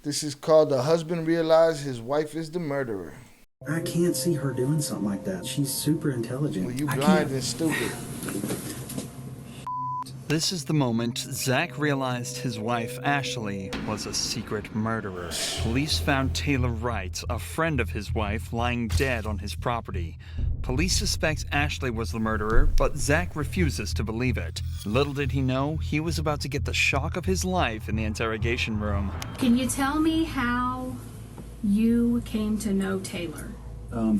This is called The Husband Realized His Wife is the Murderer. I can't see her doing something like that. She's super intelligent. Well, you blind and stupid. This is the moment Zach realized his wife, Ashley, was a secret murderer. Police found Taylor Wright, a friend of his wife, lying dead on his property. Police suspect Ashley was the murderer, but Zach refuses to believe it. Little did he know, he was about to get the shock of his life in the interrogation room. Can you tell me how you came to know Taylor?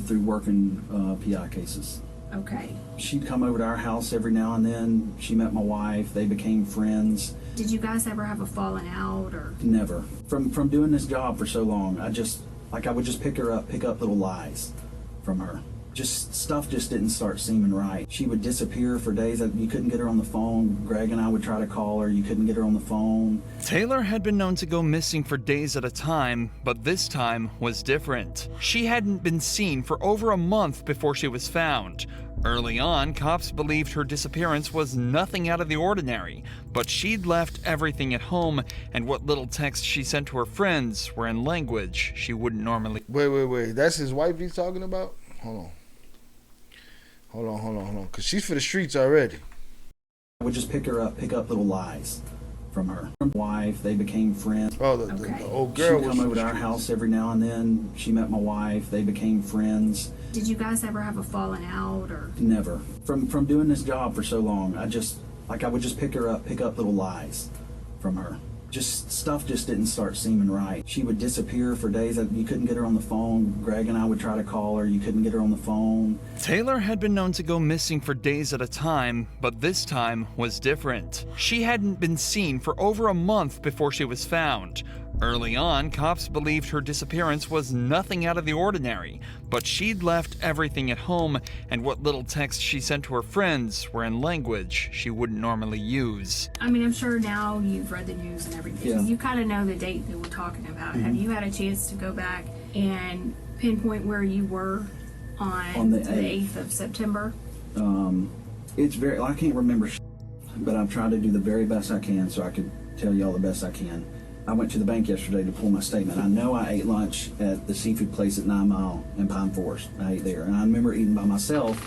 Through working PI cases. Okay. She'd come over to our house every now and then. She met my wife. They became friends. Did you guys ever have a falling out or? Never. From doing this job for so long, I would just pick up little lies from her. Stuff just didn't start seeming right. She would disappear for days. You couldn't get her on the phone. Greg and I would try to call her. You couldn't get her on the phone. Taylor had been known to go missing for days at a time, but this time was different. She hadn't been seen for over a month before she was found. Early on, cops believed her disappearance was nothing out of the ordinary, but she'd left everything at home, and what little texts she sent to her friends were in language she wouldn't normally. Wait. That's his wife he's talking about? Hold on. Because she's for the streets already. I would just pick up little lies from her. Wife, they became friends. Oh, the old girl. She'd come over to our house every now and then. She met my wife. They became friends. Did you guys ever have a falling out or? Never. From doing this job for so long, I would just pick up little lies from her. Stuff just didn't start seeming right. She would disappear for days. You couldn't get her on the phone. Greg and I would try to call her. You couldn't get her on the phone. Taylor had been known to go missing for days at a time, but this time was different. She hadn't been seen for over a month before she was found. Early on, cops believed her disappearance was nothing out of the ordinary, but she'd left everything at home, and what little texts she sent to her friends were in language she wouldn't normally use. I mean, I'm sure now you've read the news and everything. Yeah. You kind of know the date that we're talking about. Mm-hmm. Have you had a chance to go back and pinpoint where you were on the the 8th of September? It's I can't remember, but I'm trying to do the very best I can so I could tell y'all the best I can. I went to the bank yesterday to pull my statement. I know I ate lunch at the seafood place at 9 Mile in Pine Forest. I ate there. And I remember eating by myself,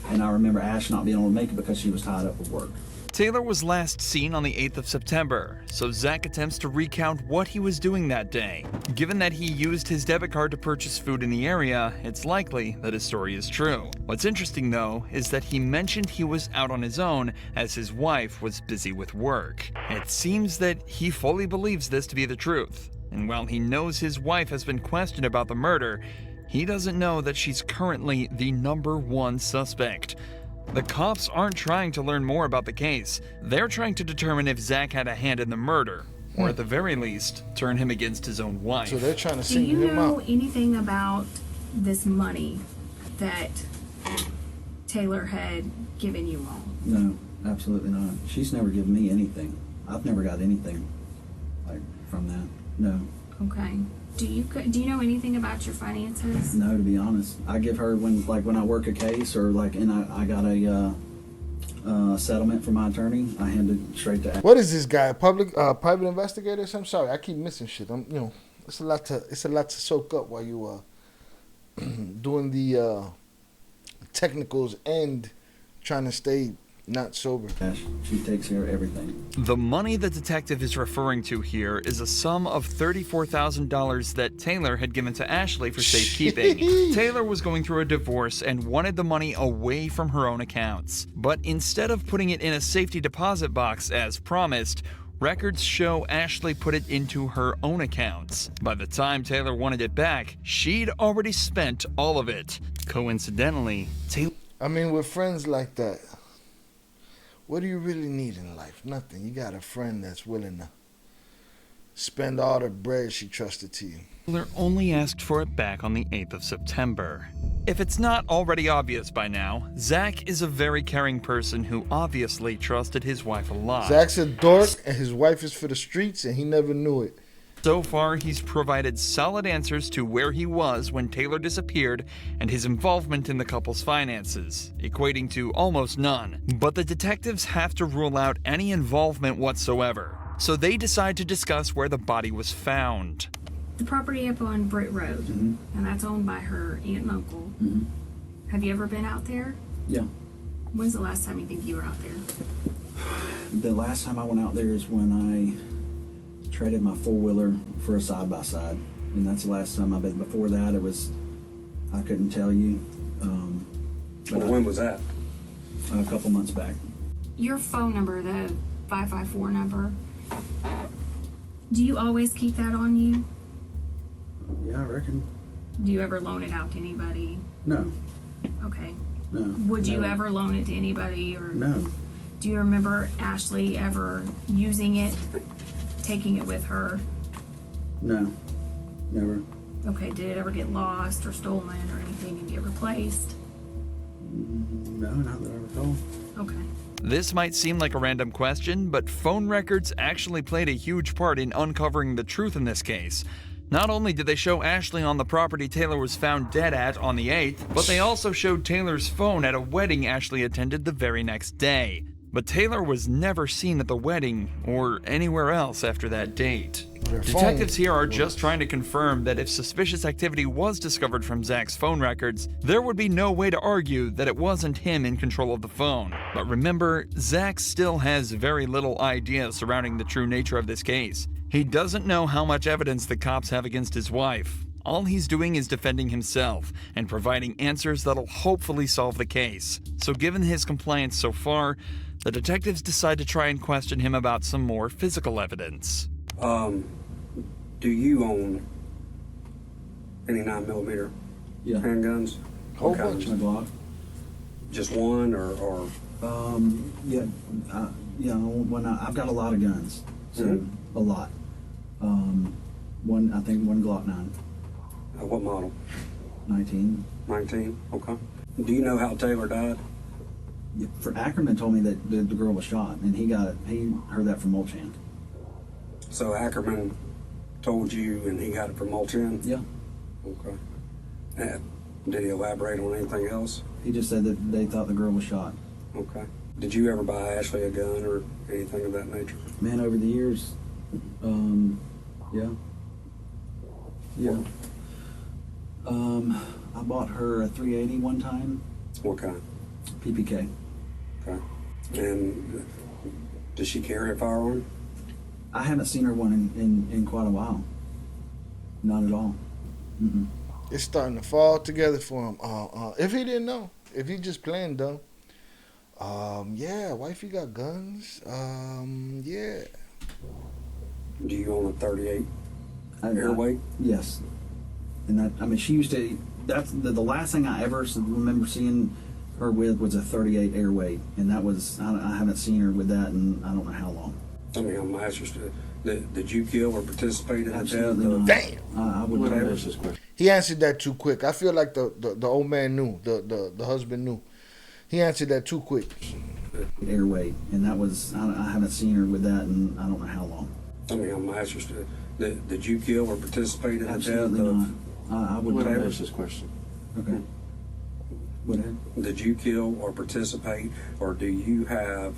and I remember Ash not being able to make it because she was tied up with work. Taylor was last seen on the 8th of September, so Zach attempts to recount what he was doing that day. Given that he used his debit card to purchase food in the area, it's likely that his story is true. What's interesting, though, is that he mentioned he was out on his own as his wife was busy with work. It seems that he fully believes this to be the truth, and while he knows his wife has been questioned about the murder, he doesn't know that she's currently the #1 suspect. The cops aren't trying to learn more about the case. They're trying to determine if Zach had a hand in the murder, or at the very least, turn him against his own wife. So they're trying to Do single you him know out. anything about this money that Taylor had given you all? No, absolutely not. She's never given me anything. I've never got anything from that. No. Okay. Do you know anything about your finances? No, to be honest. I give her when I work a case or and I got a settlement from my attorney, I hand it straight to Ash. What is this guy? A private investigator? I'm sorry, I keep missing shit. It's a lot to soak up while you doing the technicals and trying to stay not sober. Ash, she takes care of everything. The money the detective is referring to here is a sum of $34,000 that Taylor had given to Ashley for safekeeping. Taylor was going through a divorce and wanted the money away from her own accounts. But instead of putting it in a safety deposit box as promised, records show Ashley put it into her own accounts. By the time Taylor wanted it back, she'd already spent all of it. Coincidentally, Taylor... With friends like that, what do you really need in life? Nothing. You got a friend that's willing to spend all the bread she trusted to you. Taylor only asked for it back on the 8th of September. If it's not already obvious by now, Zach is a very caring person who obviously trusted his wife a lot. Zach's a dork and his wife is for the streets and he never knew it. So far, he's provided solid answers to where he was when Taylor disappeared and his involvement in the couple's finances, equating to almost none. But the detectives have to rule out any involvement whatsoever, so they decide to discuss where the body was found. The property up on Britt Road, and that's owned by her aunt and uncle. Have you ever been out there? Yeah. When's the last time you think you were out there? The last time I went out there is when I traded my four-wheeler for a side-by-side. And that's the last time I've been. Before that, I couldn't tell you. When was that? A couple months back. Your phone number, the 554 number, do you always keep that on you? Yeah, I reckon. Do you ever loan it out to anybody? No. Okay. No. Would you No. ever loan it to anybody? Or No. do you remember Ashley ever using it, taking it with her? No. Never. Okay, did it ever get lost or stolen or anything and get replaced? No, not that I recall. Okay. This might seem like a random question, but phone records actually played a huge part in uncovering the truth in this case. Not only did they show Ashley on the property Taylor was found dead at on the 8th, but they also showed Taylor's phone at a wedding Ashley attended the very next day. But Taylor was never seen at the wedding or anywhere else after that date. Detectives here are just trying to confirm that if suspicious activity was discovered from Zach's phone records, there would be no way to argue that it wasn't him in control of the phone. But remember, Zach still has very little idea surrounding the true nature of this case. He doesn't know how much evidence the cops have against his wife. All he's doing is defending himself and providing answers that'll hopefully solve the case. So given his compliance so far, the detectives decide to try and question him about some more physical evidence. Do you own any 9mm Yeah. handguns? Whole What bunch. kinds? My Glock. Just one or Yeah. When I've got a lot of guns, so a lot. I think one Glock 9, what model? 19. 19? Okay. Do you know how Taylor died? Yeah, for Ackerman told me that the girl was shot, and he heard that from Mulchan. So Ackerman told you and he got it from Mulchan? Yeah. Okay. Did he elaborate on anything else? He just said that they thought the girl was shot. Okay. Did you ever buy Ashley a gun or anything of that nature? Man, over the years, yeah. Yeah. I bought her a 380 one time, What kind? PPK. Okay. And does she carry a firearm? I haven't seen her one in quite a while. Not at all. Mm-mm. It's starting to fall together for him. If he didn't know, if he just playing dumb, yeah, wifey got guns. Yeah. Do you own a 38 I- airweight? Yes. And she used to, that's the last thing I ever remember seeing her with was a 38 airweight. And that was, I haven't seen her with that in I don't know how long. I mean, I'm interested. Did you kill or participate in the death Absolutely of not. Damn. I would Whatever. never. Answer this question. He answered that too quick. I feel like the old man knew. The husband knew. He answered that too quick. Airweight. And that was, I haven't seen her with that in I don't know how long. I mean, I'm interested. Did you kill or participate in the death Absolutely of? not. I would Whatever. never. Answer this question. Okay. Go ahead. Did you kill or participate, or do you have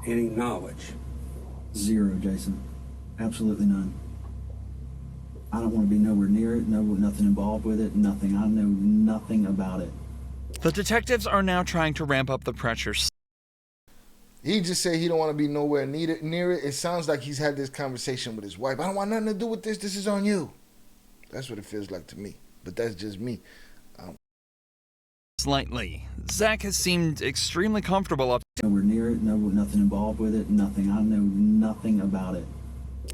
any knowledge? Zero, Jason. Absolutely none. I don't want to be nowhere near it. No, nothing involved with it. Nothing. I know nothing about it. The detectives are now trying to ramp up the pressure. He just said he don't want to be nowhere near it. It sounds like he's had this conversation with his wife. I don't want nothing to do with this. This is on you. That's what it feels like to me. But that's just me. Slightly. Zach has seemed extremely comfortable up. Nowhere near it. No, nothing involved with it. Nothing. I know nothing about it.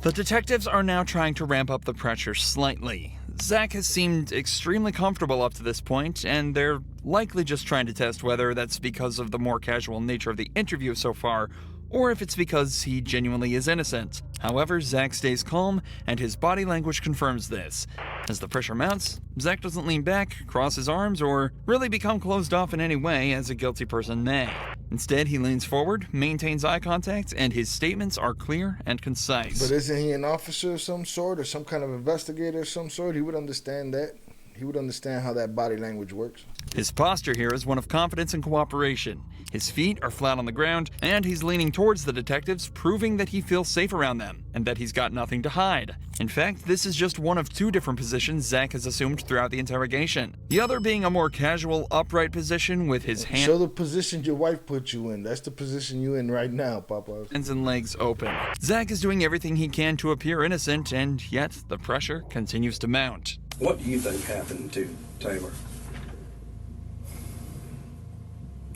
The detectives are now trying to ramp up the pressure slightly. Zach has seemed extremely comfortable up to this point, and they're likely just trying to test whether that's because of the more casual nature of the interview so far, or if it's because he genuinely is innocent. However, Zach stays calm, and his body language confirms this. As the pressure mounts, Zach doesn't lean back, cross his arms, or really become closed off in any way as a guilty person may. Instead, he leans forward, maintains eye contact, and his statements are clear and concise. But isn't he an officer of some sort or some kind of investigator of some sort? He would understand that. He would understand how that body language works. His posture here is one of confidence and cooperation. His feet are flat on the ground, and he's leaning towards the detectives, proving that he feels safe around them, and that he's got nothing to hide. In fact, this is just one of two different positions Zach has assumed throughout the interrogation. The other being a more casual, upright position with his hands. Show the position your wife put you in. That's the position you in right now, Papa. Hands and legs open. Zach is doing everything he can to appear innocent, and yet the pressure continues to mount. What do you think happened to Taylor?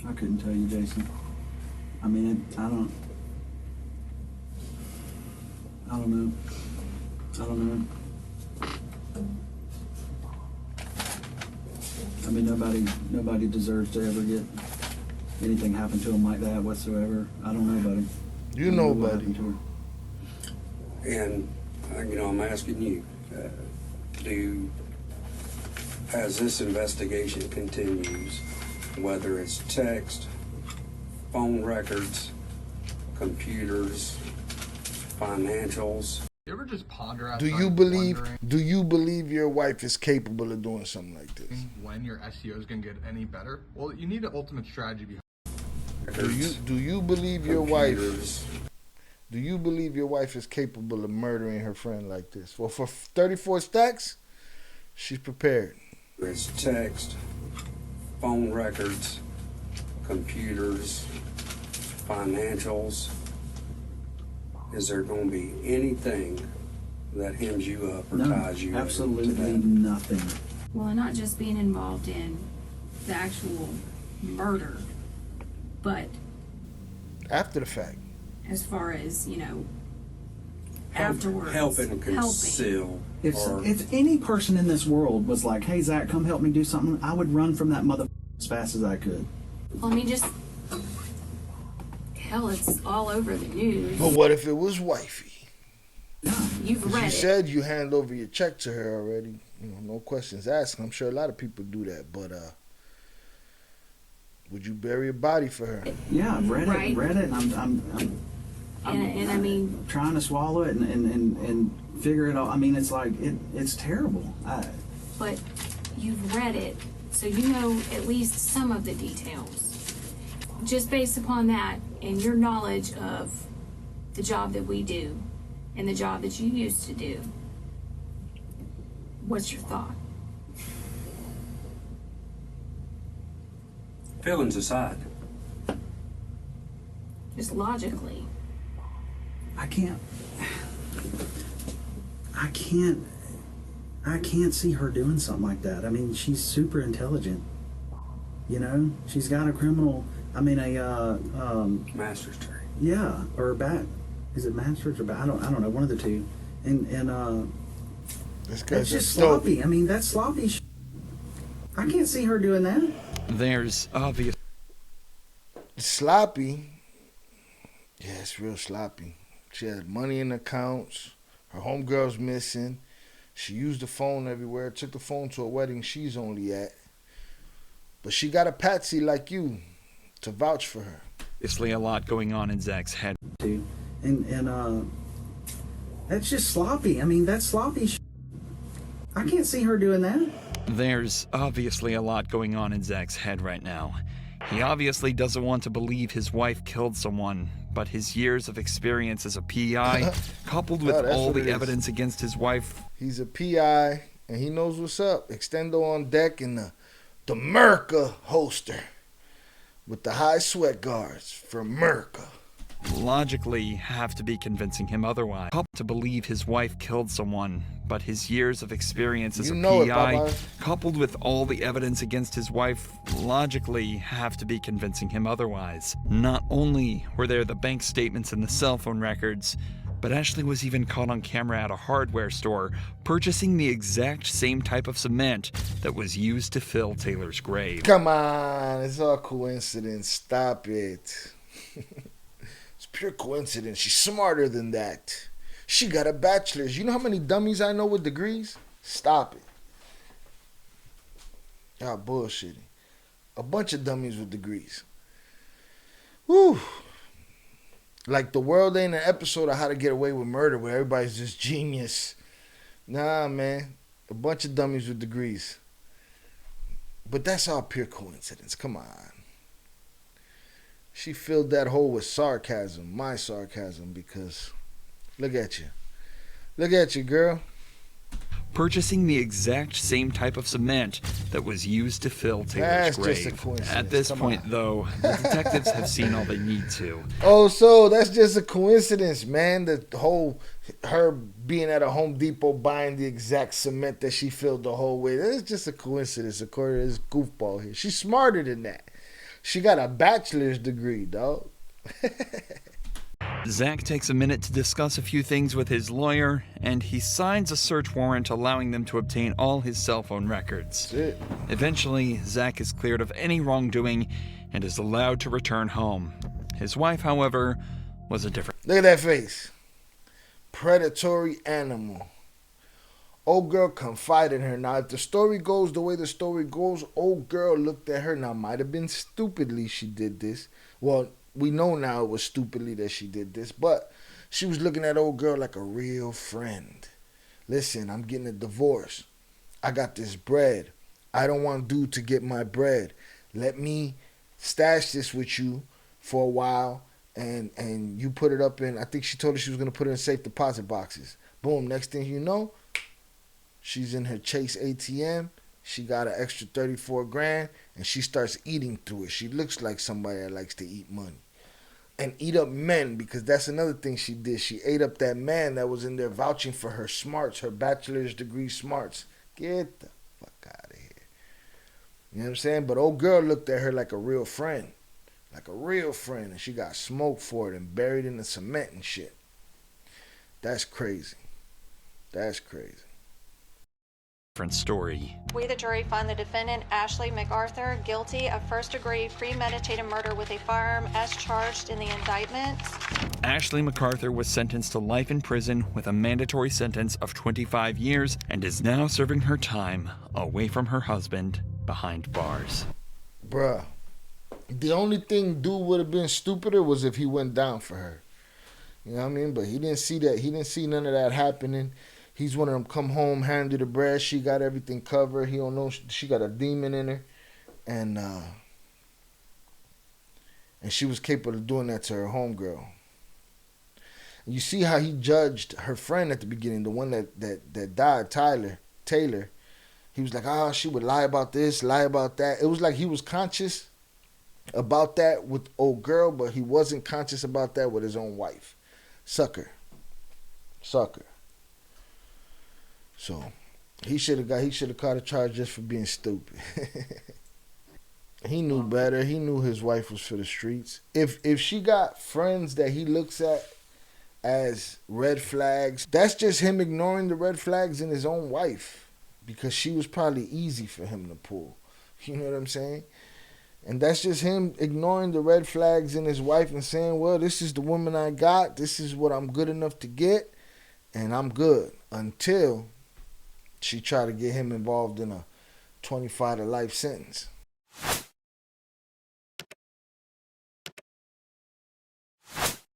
I couldn't tell you, Jason. I mean, I don't know. I mean, nobody deserves to ever get anything happen to him like that whatsoever. I don't know about him. You know, what buddy. happened to her. And, I'm asking you, as this investigation continues, whether it's text, phone records, computers, financials. You ever just ponder outside Do you believe your wife is capable of doing something like this? when your SEO is going to get any better? Well, you need an ultimate strategy behind Do you believe your wife? computers, Do you believe your wife is capable of murdering her friend like this? Well, for 34 stacks, she's prepared. It's text, phone records, computers, financials. Is there going to be anything that hems you up or No, ties you absolutely to that? nothing. Well, not just being involved in the actual murder, but After the fact. as far as, afterwards. Helping conceal. If any person in this world was like, "Hey Zach, come help me do something," I would run from that mother as fast as I could. Well, I mean, just, hell, it's all over the news. But what if it was wifey? You've read You it. said you hand over your check to her already. No questions asked. I'm sure a lot of people do that. But would you bury a body for her? Yeah, I've read Right. it, and And I mean, trying to swallow it and figure it out. I mean, it's like it's terrible. but you've read it, so you know at least some of the details. Just based upon that and your knowledge of the job that we do and the job that you used to do, what's your thought? Feelings aside, Just logically. I can't see her doing something like that. I mean, she's super intelligent. She's got a criminal. I mean, master's degree. yeah, or is it master's or I don't know, one of the two. And This that's guy's just dope. sloppy. I mean, that's sloppy. I can't see her doing that. There's obvious Sloppy. Yeah, it's real sloppy. She had money in accounts. Her homegirl's missing. She used the phone everywhere. Took the phone to a wedding she's only at. But she got a patsy like you to vouch for her. obviously a lot going on in Zach's head. Too. And that's just sloppy. I mean, that's sloppy. I can't see her doing that. There's obviously a lot going on in Zach's head right now. He obviously doesn't want to believe his wife killed someone, but his years of experience as a PI, coupled with that's all what it the is. evidence against his wife, He's a PI, and he knows what's up. Extendo on deck and the Merca holster with the high sweat guards for Merca. logically have to be convincing him otherwise. Coupled to believe his wife killed someone, but his years of experience as You a know it, PI, Papa. coupled with all the evidence against his wife, logically have to be convincing him otherwise. Not only were there the bank statements and the cell phone records, but Ashley was even caught on camera at a hardware store purchasing the exact same type of cement that was used to fill Taylor's grave. Come on, it's all coincidence. Stop it. It's pure coincidence. She's smarter than that. She got a bachelor's. You know how many dummies I know with degrees? Stop it. Y'all bullshitting. A bunch of dummies with degrees. Whew. Like the world ain't an episode of How to Get Away with Murder where everybody's just genius. Nah, man. A bunch of dummies with degrees. But that's all pure coincidence. Come on. She filled that hole with sarcasm, my sarcasm, because look at you. Look at you, girl. Purchasing the exact same type of cement that was used to fill Taylor's That's just a grave. coincidence. At this Come point, on. though, the detectives have seen all they need to. Oh, so that's just a coincidence, man. The whole her being at a Home Depot buying the exact cement that she filled the whole way. That's just a coincidence, according to this goofball here. She's smarter than that. She got a bachelor's degree, dog. Zach takes a minute to discuss a few things with his lawyer, and he signs a search warrant allowing them to obtain all his cell phone records. That's it. Eventually, Zach is cleared of any wrongdoing and is allowed to return home. His wife, however, was a different. Look at that face. Predatory animal. Old girl confided in her. Now, if the story goes the way the story goes, old girl looked at her. Now, might have been stupidly she did this. Well, we know now it was stupidly that she did this, but she was looking at old girl like a real friend. Listen, I'm getting a divorce. I got this bread. I don't want dude to get my bread. Let me stash this with you for a while, and you put it up in, I think she told her she was going to put it in safe deposit boxes. Boom, next thing you know, she's in her Chase ATM. She got an extra 34 grand, and she starts eating through it. She looks like somebody that likes to eat money. And eat up men, because that's another thing she did. She ate up that man that was in there vouching for her smarts, her bachelor's degree smarts. Get the fuck out of here. You know what I'm saying? But old girl looked at her like a real friend. Like a real friend. And she got smoked for it and buried in the cement and shit. That's crazy. That's crazy. Different story. We, the jury, find the defendant, Ashley MacArthur, guilty of first-degree premeditated murder with a firearm as charged in the indictment. Ashley MacArthur was sentenced to life in prison with a mandatory sentence of 25 years and is now serving her time away from her husband behind bars. Bruh, the only thing dude would have been stupider was if he went down for her. You know what I mean? But he didn't see that. He didn't see none of that happening. He's one of them come home, hand her the bread. She got everything covered. He don't know she got a demon in her. And she was capable of doing that to her homegirl. And you see how he judged her friend at the beginning, the one that died, Taylor. He was like, she would lie about this, lie about that. It was like he was conscious about that with old girl, but he wasn't conscious about that with his own wife. Sucker. So he should have caught a charge just for being stupid. He knew better. He knew his wife was for the streets. If she got friends that he looks at as red flags, that's just him ignoring the red flags in his own wife, because she was probably easy for him to pull. You know what I'm saying? And that's just him ignoring the red flags in his wife and saying, well, this is the woman I got. This is what I'm good enough to get. And I'm good until she tried to get him involved in a 25 to life sentence.